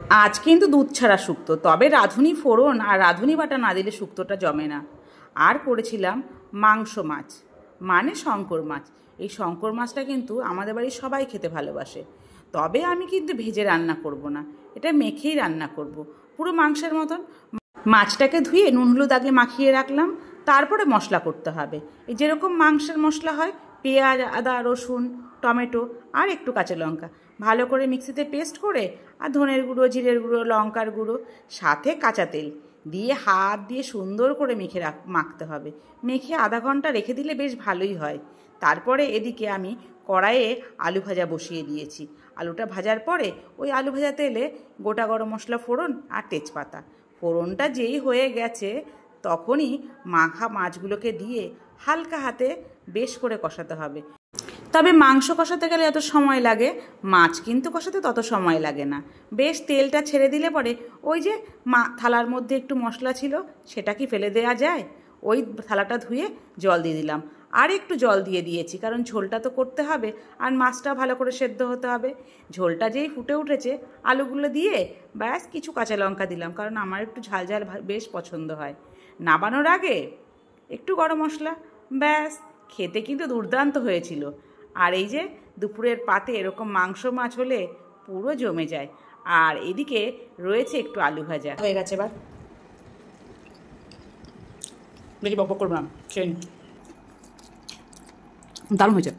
আজ কিন্তু দুধ ছাড়া শুক্তো, তবে রাঁধুনি ফোড়ন আর রাঁধুনি বাটা না দিলে শুক্তোটা জমে না। আর করেছিলাম মাংস মাছ, মানে শঙ্কর মাছ। এই শঙ্কর মাছটা কিন্তু আমাদের বাড়ির সবাই খেতে ভালোবাসে। তবে আমি কিন্তু ভেজে রান্না করব না, এটা মেখেই রান্না করব, পুরো মাংসের মতন। মাছটাকে ধুয়ে নুন হলুদ আগে মাখিয়ে রাখলাম, তারপরে মশলা করতে হবে। এই যেরকম মাংসের মশলা হয়, পেঁয়াজ, আদা, রসুন, টমেটো আর একটু কাঁচা লঙ্কা ভালো করে মিক্সিতে পেস্ট করে, আর ধনের গুঁড়ো, জিরের গুঁড়ো, লঙ্কার গুঁড়ো, সাথে কাঁচা তেল দিয়ে হাত দিয়ে সুন্দর করে মাখতে হবে। মেখে আধা ঘন্টা রেখে দিলে বেশ ভালোই হয়। তারপরে এদিকে আমি কড়াইয়ে আলু ভাজা বসিয়ে দিয়েছি। আলুটা ভাজার পরে ওই আলু ভাজা তেলে গোটা গরম মশলা ফোড়ন আর তেজপাতা, ফোড়নটা যেই হয়ে গেছে তখনই মাখা মাছগুলোকে দিয়ে হালকা হাতে বেশ করে কষাতে হবে। তবে মাংস কষাতে গেলে যত সময় লাগে, মাছ কিন্তু কষাতে তত সময় লাগে না। বেশ তেলটা ছেড়ে দিলে পরে ওই যে থালার মধ্যে একটু মশলা ছিল, সেটা কি ফেলে দেওয়া যায়? ওই থালাটা ধুয়ে জল দিয়ে দিলাম, আর একটু জল দিয়ে দিয়েছি, কারণ ঝোলটা তো করতে হবে আর মাছটা ভালো করে সেদ্ধ হতে হবে। ঝোলটা যেই ফুটে উঠেছে, আলুগুলো দিয়ে ব্যাস কিছু কাঁচা লঙ্কা দিলাম, কারণ আমার একটু ঝাল ঝাল বেশ পছন্দ হয়। নামানোর আগে একটু গরম মশলা, ব্যাস। খেতে কিন্তু দুর্দান্ত হয়েছিল। আর এই যে দুপুরের পাতে এরকম মাংস মাছ হলে পুরো জমে যায়। আর এদিকে রয়েছে একটু আলু ভাজা। হয়ে গেছে, এবার বেশি বক বক করবো না, খেয়ে দারুণ হয়েছে।